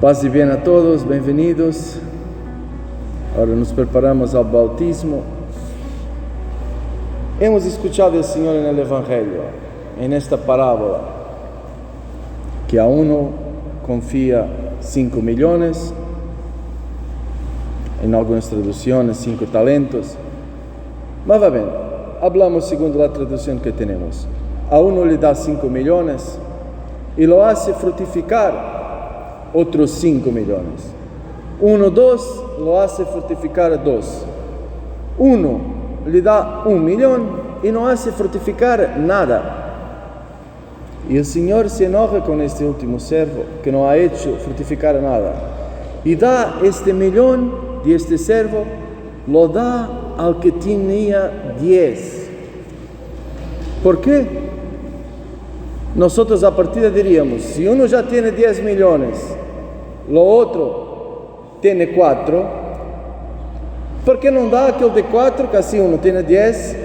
Paz e bem a todos, bem-vindos. Agora nos preparamos ao bautismo. Hemos escuchado o Senhor no Evangelho, nesta parábola, que a uno confía 5 millones, em algumas traduções 5 talentos, mas va bem, hablamos segundo a tradução que temos. A uno lhe dá 5 millones e lo hace frutificar otros 5 millones. 1, 2, lo hace frutificar 2. Uno le da 1 millón y no hace frutificar nada. Y el Señor se enoja con este último servo que no ha hecho frutificar nada. Y da este millón de este servo, lo da al que tenía 10. ¿Por qué? Nosotros a partida diríamos, si uno ya tiene 10 millones, lo otro tiene 4, ¿por qué no da aquel de 4, que así uno tiene 10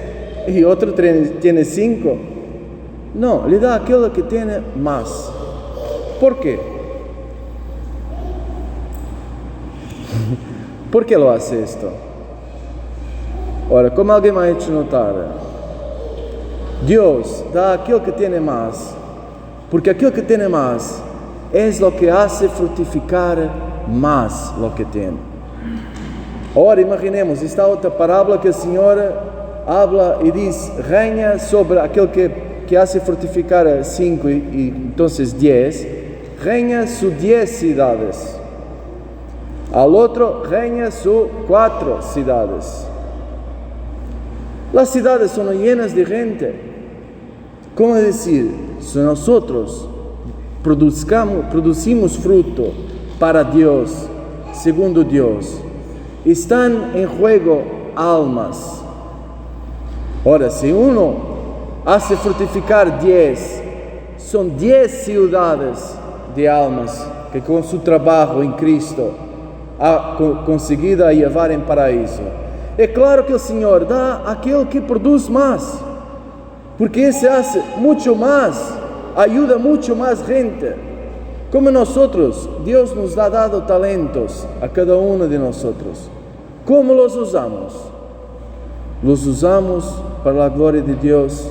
y otro tiene 5? No, le da aquel que tiene más. ¿Por qué? ¿Por qué lo hace esto? Ahora, como alguien me ha hecho notar, Dios da aquel que tiene más, porque aquel que tiene más es lo que hace frutificar más lo que tiene. Ahora imaginemos esta otra parábola que el Señor habla y dice, reina sobre aquel que hace frutificar 5 y entonces 10, reina sus 10 ciudades. Al otro reina sus 4 ciudades. Las ciudades son llenas de gente. ¿Cómo decir? Si nosotros producimos fruto para Dios, segundo Dios, están en juego almas. Ahora, si uno hace frutificar 10, son 10 ciudades de almas que con su trabajo en Cristo ha conseguido llevar en paraíso. É claro que o Senhor dá aquele que produz mais, porque esse hace muito mais, ajuda muito mais gente. Como nós, Deus nos ha dado talentos a cada um de nós. Como los usamos? Los usamos para a glória de Deus.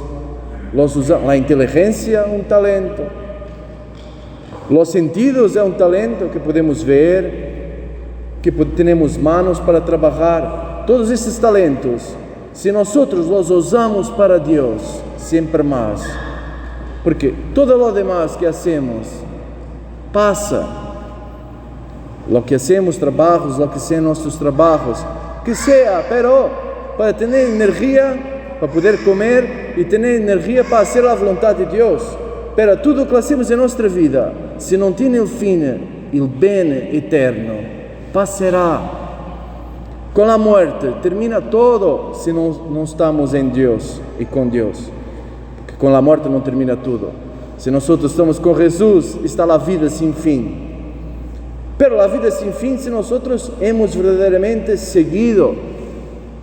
A inteligência é talento. Los sentidos é talento que podemos ver, que temos manos para trabalhar. Todos esses talentos, se nós os usamos para Deus, sempre mais. Porque todo lo demás que hacemos passa. Lo que hacemos, trabalhos, lo que sean nossos trabalhos, que sea, pero para ter energia, para poder comer e ter energia para fazer a vontade de Deus. Pero tudo o que hacemos em nossa vida, se não tem o fim, o bem eterno, passará. Com a morte termina todo se não estamos em Deus e com Deus. Porque com a morte não termina tudo. Se nós estamos com Jesus, está a vida sem fim. Pero a vida sem fim se nós hemos verdadeiramente seguido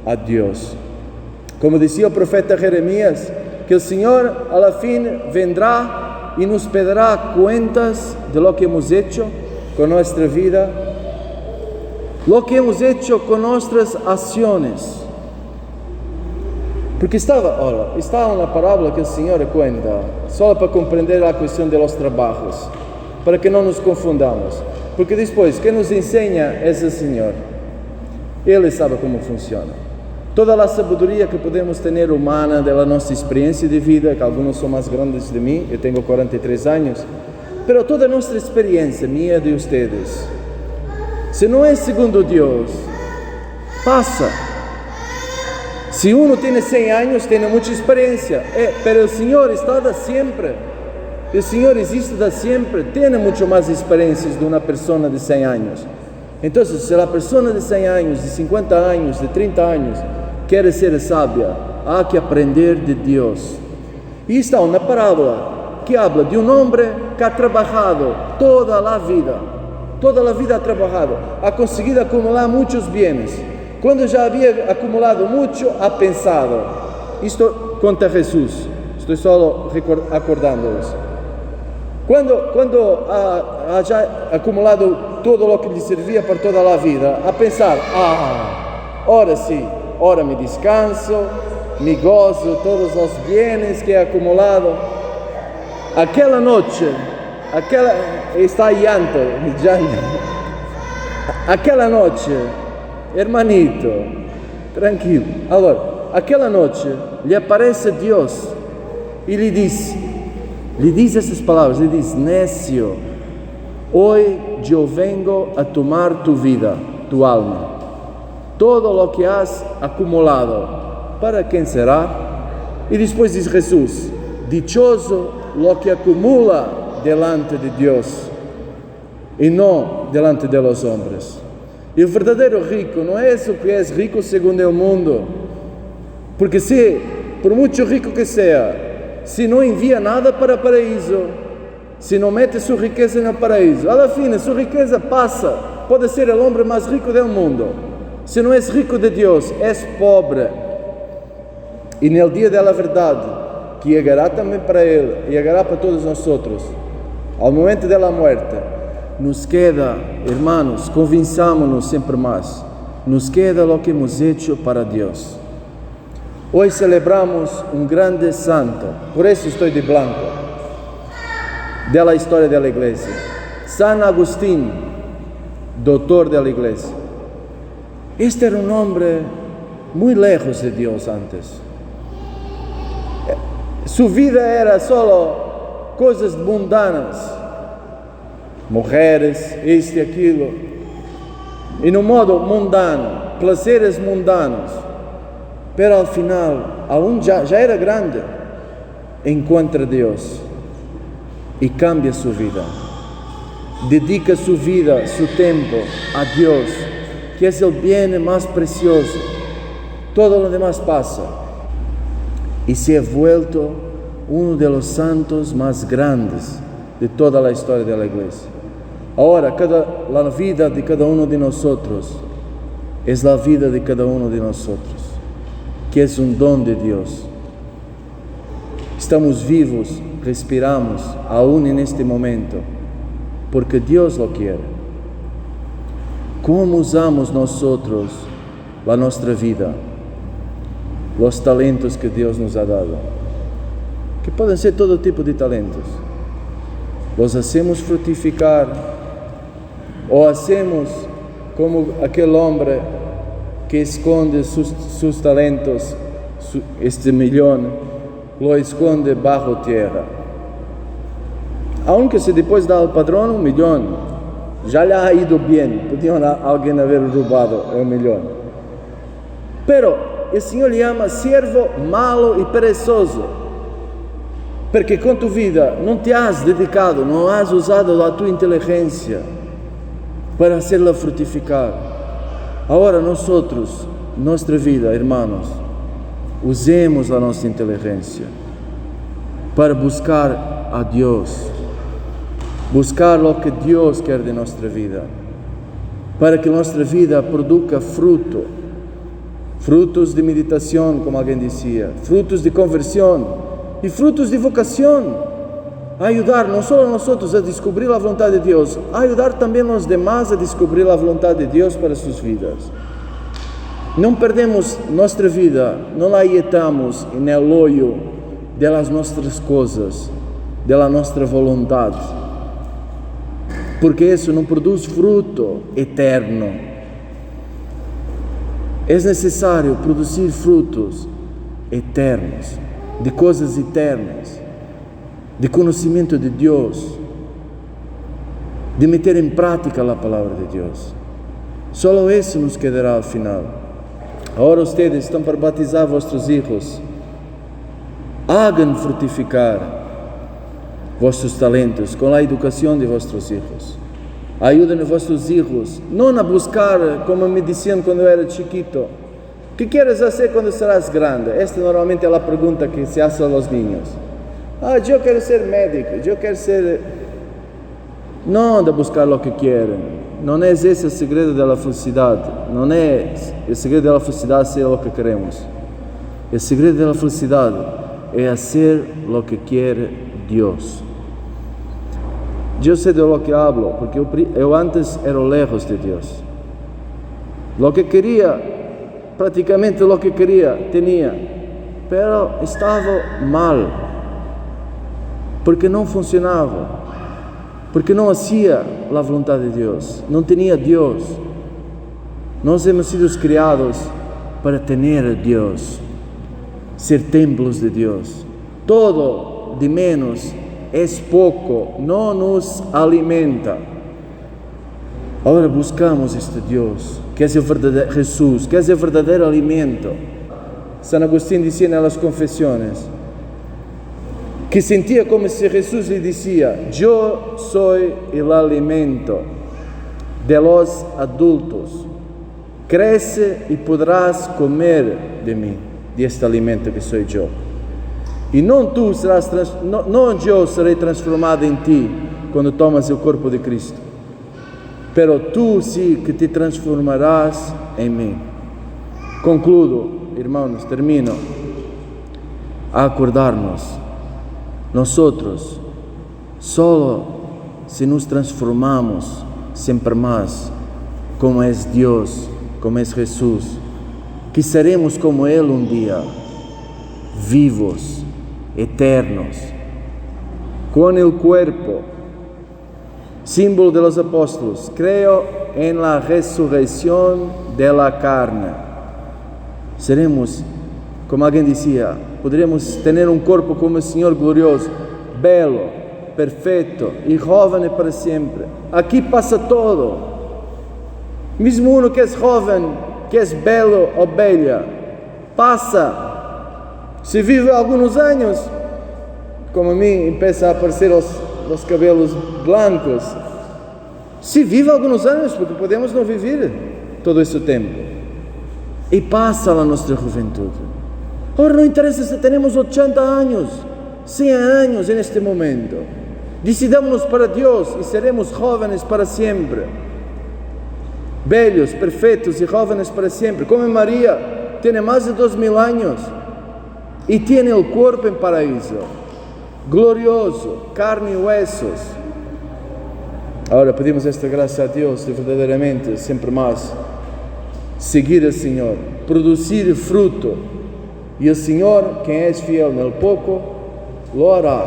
a Deus. Como dizia o profeta Jeremias, que o Senhor a la fin vendrá e nos pedirá cuentas de lo que hemos hecho com nossa vida, lo que hemos hecho con nuestras acciones. Porque estaba una parábola que el Señor cuenta, solo para comprender la cuestión de los trabajos, para que no nos confundamos. Porque después, ¿qué nos enseña es el Señor? Él sabe cómo funciona. Toda la sabiduría que podemos tener humana de la nuestra experiencia de vida, que algunos son más grandes de mí, yo tengo 43 años, pero toda nuestra experiencia, mía de ustedes, se não é segundo Deus, passa. Se uno tem 100 anos, tem muita experiência, pero o Senhor está da sempre. O Senhor existe da sempre, tem muito mais experiências de uma pessoa de 100 anos. Então, se a pessoa de 100 anos, de 50 anos, de 30 anos, quer ser sábia, há que aprender de Deus. E está uma parábola que habla de homem que ha trabalhado toda a vida. Toda a vida ha trabajado, ha conseguido acumular muitos bienes. Quando já havia acumulado muito, ha pensado. Isto conta Jesus. Estou só acordando-os. Quando ha já acumulado todo lo que lhe servia para toda a vida, a pensar, ahora sim, ahora me descanso, me gozo todos os bienes que he acumulado. Aquela noite, está llanto, aquela noite, hermanito, tranquilo. Agora, aquela noite, lhe aparece Deus e lhe diz essas palavras, lhe diz, necio, hoy yo vengo a tomar tu vida, tu alma, todo lo que has acumulado, ¿para quem será? E depois diz Jesus, dichoso lo que acumula delante de Deus e não delante de los hombres. E o verdadeiro rico não é esse que é rico segundo o mundo, porque se, por muito rico que seja, se não envia nada para o paraíso, se não mete sua riqueza no paraíso, alla fine sua riqueza passa, pode ser o homem mais rico do mundo, se não és rico de Deus, és pobre. E no dia da verdade, que chegará também para Ele, e chegará para todos nós outros, ao momento da morte, nos queda, hermanos, convençamos-nos sempre mais, nos queda o que hemos hecho para Deus. Hoje celebramos um grande santo, por isso estou de branco, da história da igreja, San Agustín, doutor da igreja. Este era um homem muito lejos de Deus antes. Sua vida era só coisas mundanas, mulheres, isto e aquilo, e no modo mundano, prazeres mundanos. Pero ao final, aún já era grande, encontra Deus e cambia sua vida. Dedica sua vida, seu tempo a Deus, que é o bem mais precioso. Todo o demás passa. E se é vuelto um dos santos mais grandes de toda a história da igreja. Agora, a vida de cada um de nós é a vida de cada um de nós, que é um dom de Deus. Estamos vivos, respiramos, aún neste momento, porque Deus lo quer. Como usamos nós a nossa vida, os talentos que Deus nos ha dado, que podem ser todo tipo de talentos, los hacemos frutificar, ou hacemos como aquele homem que esconde sus talentos, este milhão, lo esconde bajo tierra. Aunque se depois dá ao padrão 1 milhão, já lhe ha ido bem, podiam alguém haver roubado o milhão. Pero o Senhor lhe chama servo malo e perezoso, porque com tu vida não te has dedicado, não has usado a tua inteligência para hacerla frutificar. Agora nós, nossa vida, irmãos, usemos a nossa inteligência para buscar a Deus, buscar o que Deus quer de nossa vida, para que nossa vida produza frutos de meditação, como alguém dizia, frutos de conversão e frutos de vocação, a ajudar não só a nós a descobrir a vontade de Deus, a ajudar também os demais a descobrir a vontade de Deus para suas vidas. Não perdemos nossa vida, não a ietamos no olho das nossas coisas, da nossa vontade, porque isso não produz fruto eterno. É necessário produzir frutos eternos, de coisas eternas, de conhecimento de Deus, de meter em prática a palavra de Deus. Só isso nos quedará ao final. Agora vocês estão para batizar vossos filhos. Hagam frutificar vossos talentos com a educação de vossos filhos. Ajudem vossos filhos, não a buscar, como me diziam quando eu era chiquito, o que queres fazer quando serás grande? Esta normalmente é a pergunta que se hace aos niños. Eu quero ser médico, eu quero ser... Não de buscar o que querem. Não é esse o segredo da felicidade. Não é o segredo da felicidade ser o que queremos. O segredo da felicidade é fazer o que quer Deus. Yo sé de lo que hablo, porque yo antes era lejos de Dios. Lo que quería, prácticamente lo que quería, tenía, pero estaba mal, porque no funcionaba, porque no hacía la voluntad de Dios, no tenía Dios. Nós hemos sido criados para tener a Dios, ser templos de Dios. Todo de menos es poco, no nos alimenta. Ahora buscamos este Dios, que es el verdadero Jesús, que es el verdadero alimento. San Agustín decía en las confesiones que sentía como si Jesús le decía: yo soy el alimento de los adultos, crece y podrás comer de mí, de este alimento que soy yo. Y no yo seré transformado en ti cuando tomas el cuerpo de Cristo, pero tú sí que te transformarás en mí. Concludo, hermanos, termino a acordarnos, nosotros solo si nos transformamos siempre más como es Dios, como es Jesús, que seremos como Él un día, vivos, eternos, con el cuerpo, símbolo de los apóstolos. Creo en la resurrección de la carne. Seremos, como alguien decía, podremos tener un cuerpo como el Señor glorioso, belo, perfecto y joven para siempre. Aquí pasa todo. Mismo uno que es joven, que es belo o bella, pasa. Se vive algunos años, como a mí empieza a aparecer los cabelos blancos. Se vive algunos años, porque podemos no vivir todo ese tiempo. Y pasa la nuestra juventud. Ahora no interesa si tenemos 80 años, 100 años en este momento. Decidámonos para Dios y seremos jóvenes para siempre. Bellos, perfectos y jóvenes para siempre. Como María, tiene más de 2000 años. Y tiene el cuerpo en paraíso, glorioso, carne y huesos. Ahora pedimos esta gracia a Dios de verdaderamente, siempre más, seguir al Señor, producir fruto. Y el Señor, quien es fiel en el poco, lo hará.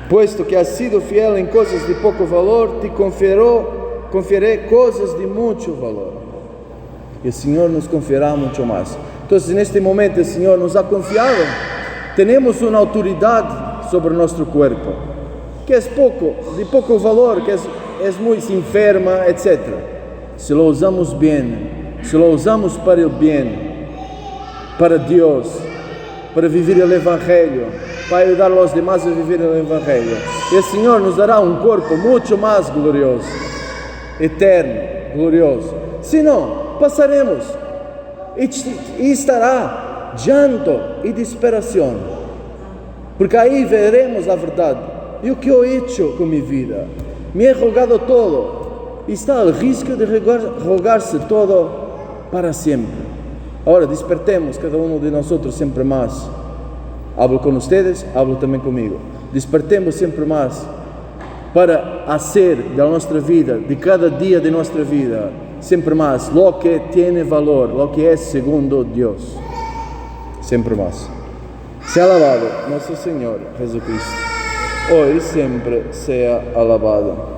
Puesto que has sido fiel en cosas de poco valor, te confiaré cosas de mucho valor. Y el Señor nos confiará mucho más. Entonces, en este momento, el Señor nos ha confiado. Tenemos una autoridad sobre nuestro cuerpo, que es de poco valor, que es muy enferma, etc. Si lo usamos bien, si lo usamos para el bien, para Dios, para vivir el Evangelio, para ayudar a los demás a vivir el Evangelio, el Señor nos dará un cuerpo mucho más glorioso, eterno, glorioso. Si no, pasaremos y estará llanto y desesperación, porque ahí veremos la verdad. Yo qué he hecho con mi vida, me he rogado todo y está el riesgo de rogarse todo para siempre. Ahora despertemos cada uno de nosotros siempre más. Hablo con ustedes, hablo también conmigo. Despertemos siempre más para hacer de nuestra vida, de cada día de nuestra vida, siempre más lo que tiene valor, lo que es segundo Dios. Siempre más. Sea alabado nuestro Señor Jesucristo. Hoy y siempre sea alabado.